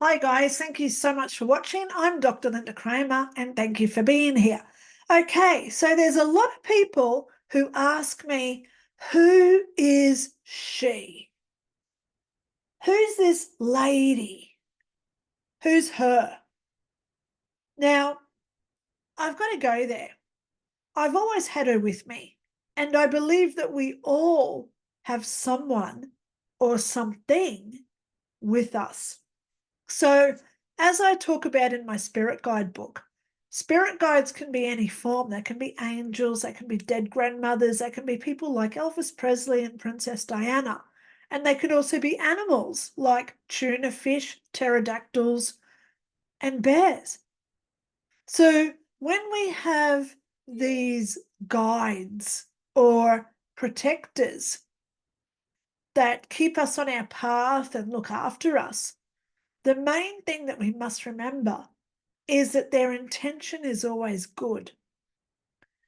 Hi guys, thank you so much for watching. I'm Dr. Lynda Cramer and thank you for being here. Okay, so there's a lot of people who ask me, who is she? Who's this lady? Who's her? Now, I've got to go there. I've always had her with me, and I believe that we all have someone or something with us. So, as I talk about in my spirit guide book, spirit guides can be any form. They can be angels, they can be dead grandmothers, they can be people like Elvis Presley and Princess Diana. And they could also be animals like tuna fish, pterodactyls, and bears. So, when we have these guides or protectors that keep us on our path and look after us, the main thing that we must remember is that their intention is always good.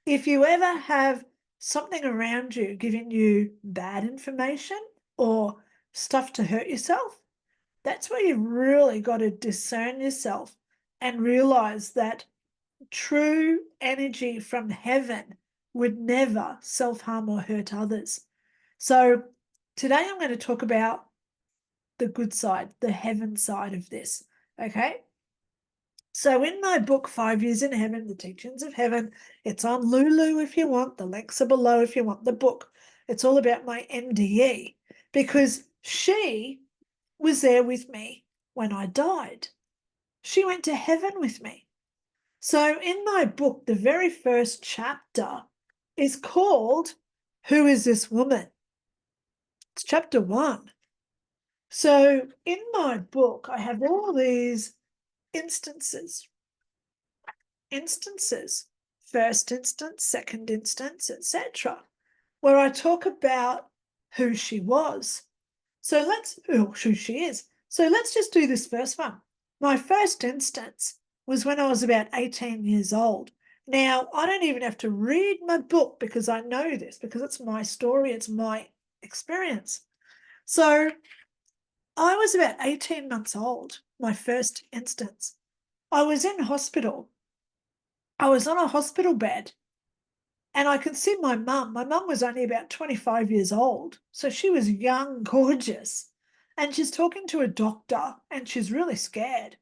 If you ever have something around you giving you bad information or stuff to hurt yourself, that's where you've really got to discern yourself and realize that true energy from heaven would never self-harm or hurt others. So today I'm going to talk about the good side, the heaven side of this, okay? So in my book, 5 Years in Heaven, The Teachings of Heaven, it's on Lulu if you want. The links are below if you want the book. It's all about my MDE because she was there with me when I died. She went to heaven with me. So in my book, the very first chapter is called Who is This Woman? It's chapter 1. So in my book, I have all these instances, first instance, second instance, etc., where I talk about who she was. So who she is. So let's just do this first one. My first instance was when I was about 18 years old. Now, I don't even have to read my book because I know this, because it's my story, it's my experience. So I was about 18 months old, my first instance. I was in hospital. I was on a hospital bed and I could see my mum. My mum was only about 25 years old. So she was young, gorgeous. And she's talking to a doctor and she's really scared.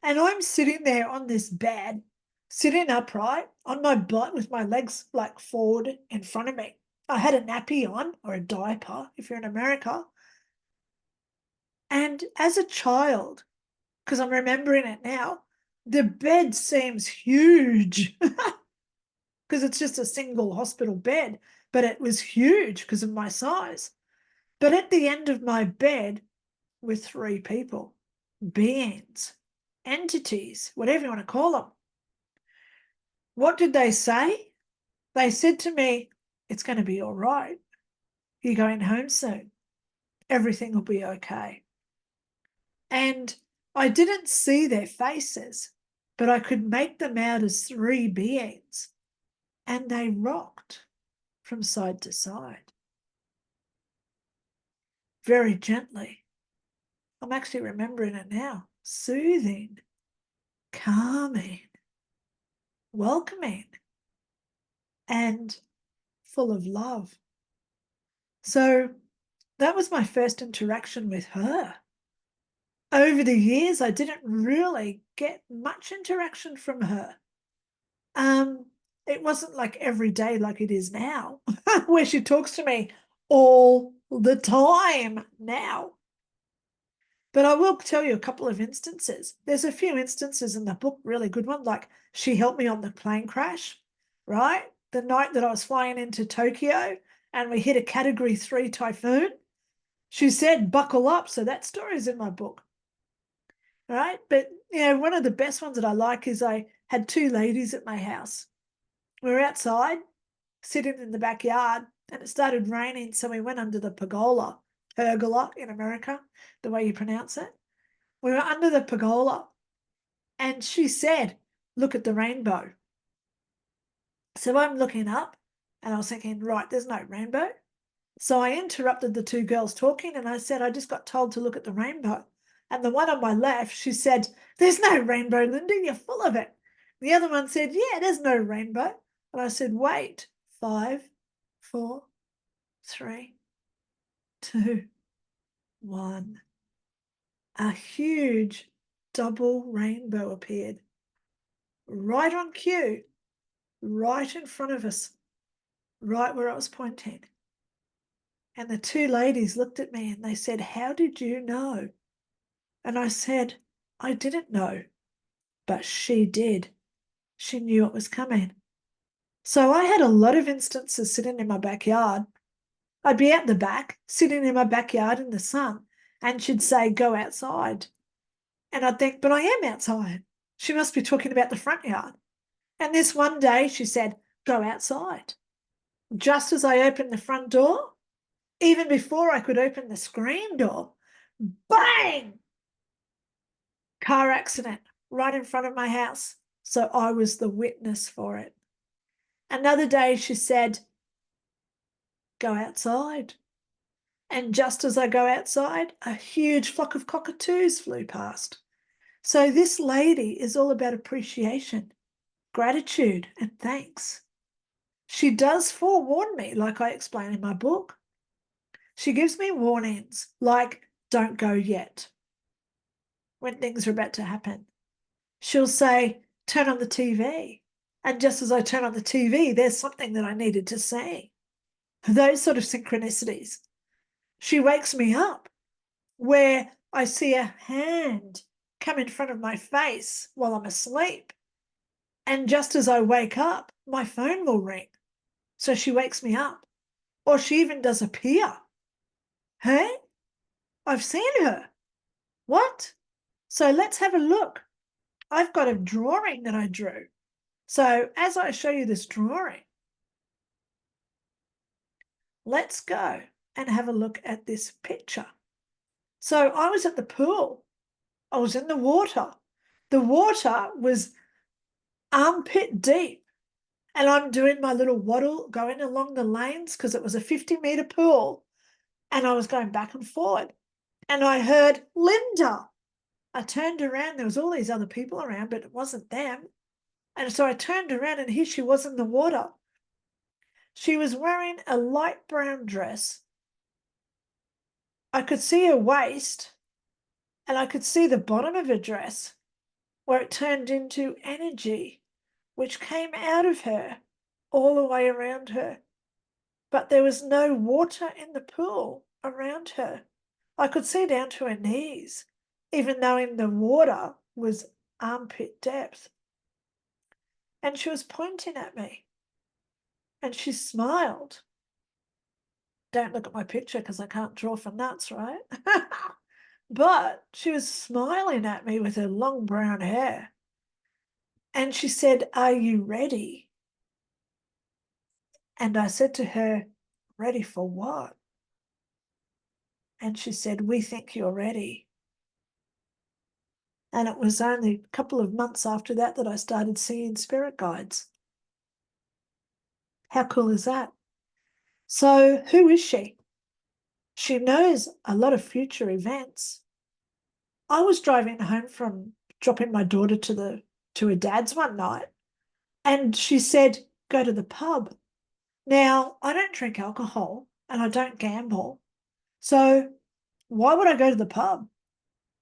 And I'm sitting there on this bed, sitting upright on my butt with my legs like forward in front of me. I had a nappy on, or a diaper if you're in America. And as a child, because I'm remembering it now, the bed seems huge because it's just a single hospital bed, but it was huge because of my size. But at the end of my bed were 3 people, beings, entities, whatever you want to call them. What did they say? They said to me, it's going to be all right. You're going home soon. Everything will be okay. And I didn't see their faces, but I could make them out as 3 beings. And they rocked from side to side, very gently. I'm actually remembering it now. Soothing, calming, welcoming, and full of love. So that was my first interaction with her. Over the years, I didn't really get much interaction from her. It wasn't like every day like it is now, where she talks to me all the time now. But I will tell you a couple of instances. There's a few instances in the book, really good one, like she helped me on the plane crash, right? The night that I was flying into Tokyo and we hit a Category 3 typhoon. She said, buckle up. So that story is in my book, right? But, one of the best ones that I like is I had 2 ladies at my house. We were outside, sitting in the backyard, and it started raining, so we went under the pergola in America, the way you pronounce it. We were under the pergola, and she said, look at the rainbow. So I'm looking up, and I was thinking, right, there's no rainbow. So I interrupted the 2 girls talking, and I said, I just got told to look at the rainbow. And the one on my left, she said, "There's no rainbow, Lynda, you're full of it." The other one said, "Yeah, there's no rainbow." And I said, "Wait, 5, 4, 3, 2, 1. A huge double rainbow appeared right on cue, right in front of us, right where I was pointing. And the two ladies looked at me and they said, "How did you know?" And I said, "I didn't know, but she did. She knew it was coming." So I had a lot of instances sitting in my backyard. I'd be out the back, sitting in my backyard in the sun, and she'd say, "Go outside." And I'd think, "But I am outside. She must be talking about the front yard." And this one day she said, "Go outside." Just as I opened the front door, even before I could open the screen door, bang! Car accident right in front of my house. So I was the witness for it. Another day she said, "Go outside." And just as I go outside, a huge flock of cockatoos flew past. So this lady is all about appreciation, gratitude, and thanks. She does forewarn me, like I explain in my book. She gives me warnings like, "Don't go yet," when things are about to happen. She'll say, "Turn on the TV." And just as I turn on the TV, there's something that I needed to say. Those sort of synchronicities. She wakes me up where I see a hand come in front of my face while I'm asleep. And just as I wake up, my phone will ring. So she wakes me up. Or she even does appear. "Hey, I've seen her." "What?" "So let's have a look. I've got a drawing that I drew. So as I show you this drawing, let's go and have a look at this picture." So I was at the pool. I was in the water. The water was armpit deep. And I'm doing my little waddle going along the lanes because it was a 50-meter pool. And I was going back and forward. And I heard, "Lynda." I turned around. There was all these other people around, but it wasn't them. And so I turned around and here she was in the water. She was wearing a light brown dress. I could see her waist and I could see the bottom of her dress where it turned into energy, which came out of her all the way around her. But there was no water in the pool around her. I could see down to her knees, even though in the water was armpit depth. And she was pointing at me and she smiled. Don't look at my picture because I can't draw for nuts, right? But she was smiling at me with her long brown hair. And she said, "Are you ready?" And I said to her, "Ready for what?" And she said, "We think you're ready." And it was only a couple of months after that that I started seeing spirit guides. How cool is that? So who is she? She knows a lot of future events. I was driving home from dropping my daughter to her dad's one night, and she said, "Go to the pub." Now, I don't drink alcohol and I don't gamble. So why would I go to the pub?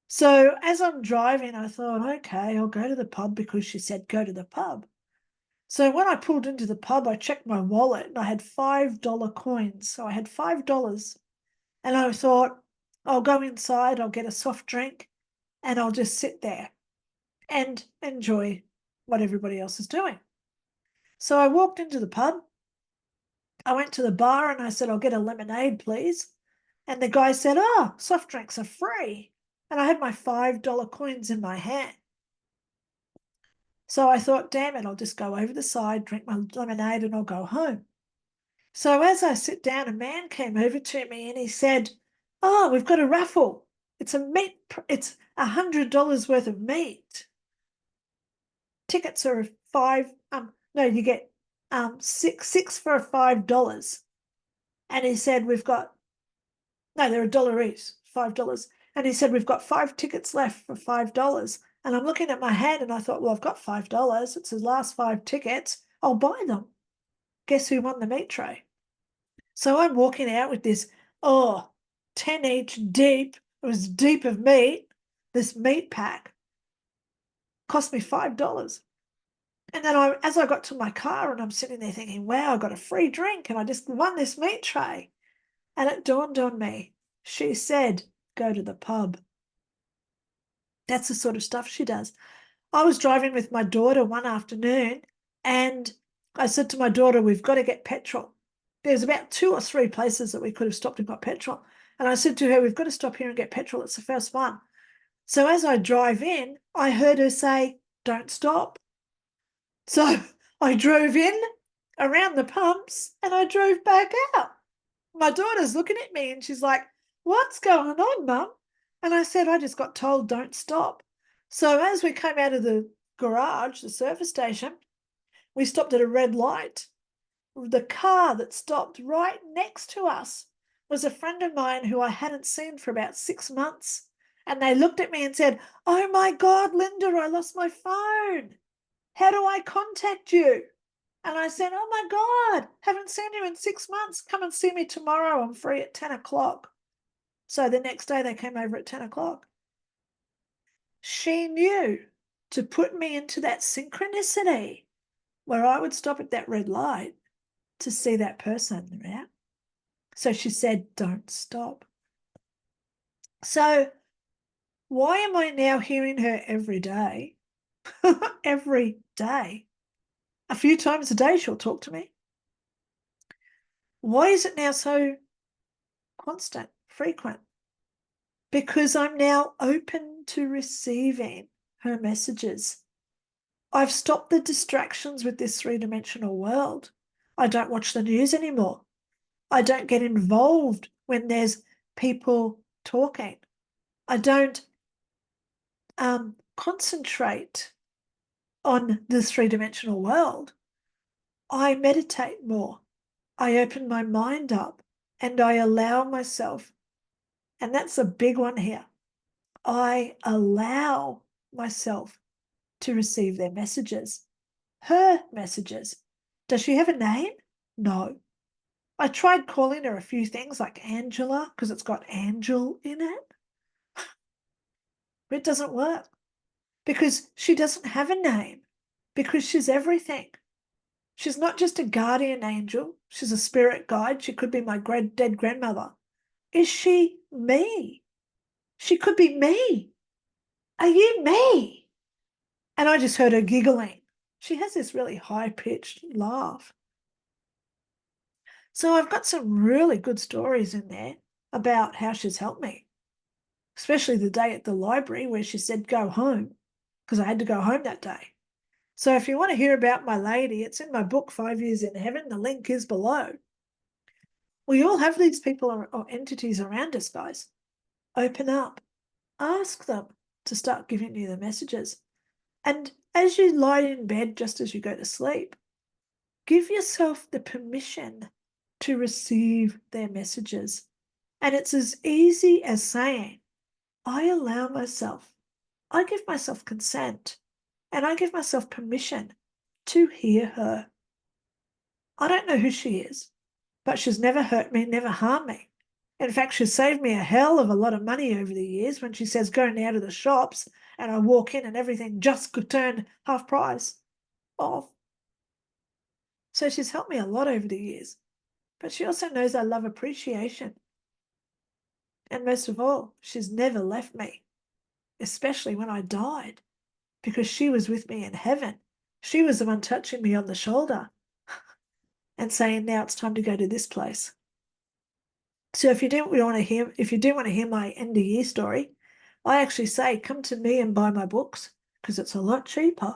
So as I'm driving, I thought, okay, I'll go to the pub because she said go to the pub. So when I pulled into the pub, I checked my wallet and I had $5 coins. So I had $5 and I thought, I'll go inside, I'll get a soft drink and I'll just sit there and enjoy what everybody else is doing. So I walked into the pub. I went to the bar and I said, "I'll get a lemonade, please." And the guy said, "Oh, soft drinks are free." And I had my $5 coins in my hand. So I thought, damn it, I'll just go over the side, drink my lemonade, and I'll go home. So as I sit down, a man came over to me and he said, "Oh, we've got a raffle. It's $100 worth of meat. Tickets are no, you get six for $5. And he said, no, they're $1 each, $5. And he said, we've got 5 tickets left for $5. And I'm looking at my hand and I thought, well, I've got $5. It's his last 5 tickets. I'll buy them. Guess who won the meat tray? So I'm walking out with this, 10 each deep. It was deep of meat. This meat pack cost me $5. And then as I got to my car and I'm sitting there thinking, wow, I got a free drink and I just won this meat tray. And it dawned on me, she said, go to the pub. That's the sort of stuff she does. I was driving with my daughter one afternoon and I said to my daughter, we've got to get petrol. There's about 2 or 3 places that we could have stopped and got petrol. And I said to her, we've got to stop here and get petrol. It's the first one. So as I drive in, I heard her say, don't stop. So I drove in around the pumps and I drove back out. My daughter's looking at me and she's like, what's going on, Mum? And I said, I just got told don't stop. So as we came out of the garage, the service station, we stopped at a red light. The car that stopped right next to us was a friend of mine who I hadn't seen for about 6 months. And they looked at me and said, oh my God, Lynda, I lost my phone. How do I contact you? And I said, oh my God, haven't seen you in 6 months. Come and see me tomorrow. I'm free at 10 o'clock. So the next day they came over at 10 o'clock. She knew to put me into that synchronicity where I would stop at that red light to see that person, right? So she said, don't stop. So why am I now hearing her every day? Every day. A few times a day she'll talk to me. Why is it now so constant, frequent? Because I'm now open to receiving her messages. I've stopped the distractions with this 3-dimensional world. I don't watch the news anymore. I don't get involved when there's people talking. I don't concentrate on this 3-dimensional world. I meditate more. I open my mind up and I allow myself, and that's a big one here, I allow myself to receive their messages, her messages. Does she have a name? No. I tried calling her a few things like Angela because it's got Angel in it, but it doesn't work because she doesn't have a name, because she's everything. She's not just a guardian angel. She's a spirit guide. She could be my dead grandmother. Is she me? She could be me. Are you me? And I just heard her giggling. She has this really high-pitched laugh. So I've got some really good stories in there about how she's helped me, especially the day at the library where she said, go home, because I had to go home that day. So if you want to hear about my lady, it's in my book, 5 Years in Heaven. The link is below. We all have these people or entities around us, guys. Open up. Ask them to start giving you the messages. And as you lie in bed, just as you go to sleep, give yourself the permission to receive their messages. And it's as easy as saying, I allow myself, I give myself consent, and I give myself permission to hear her. I don't know who she is, but she's never hurt me, never harmed me. In fact, she's saved me a hell of a lot of money over the years when she says, go now to the shops, and I walk in and everything just could turn half price off. So she's helped me a lot over the years. But she also knows I love appreciation. And most of all, she's never left me, especially when I died, because she was with me in heaven. She was the one touching me on the shoulder and saying, now it's time to go to this place. So if you do want to hear my end of year story, I actually say, come to me and buy my books because it's a lot cheaper.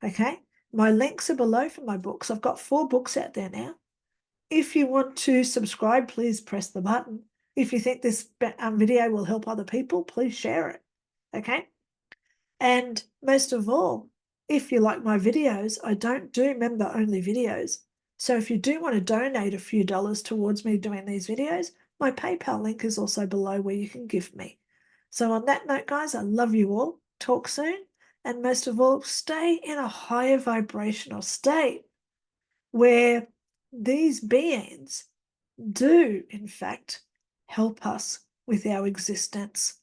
Okay. My links are below for my books. I've got 4 books out there now. If you want to subscribe, please press the button. If you think this video will help other people, please share it. Okay. And most of all, if you like my videos, I don't do member-only videos. So if you do want to donate a few dollars towards me doing these videos, my PayPal link is also below where you can gift me. So on that note, guys, I love you all. Talk soon. And most of all, stay in a higher vibrational state where these beings do, in fact, help us with our existence.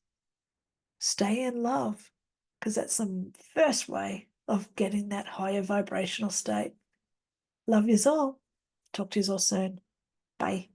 Stay in love, because that's the first way of getting that higher vibrational state. Love yous all. Talk to yous all soon. Bye.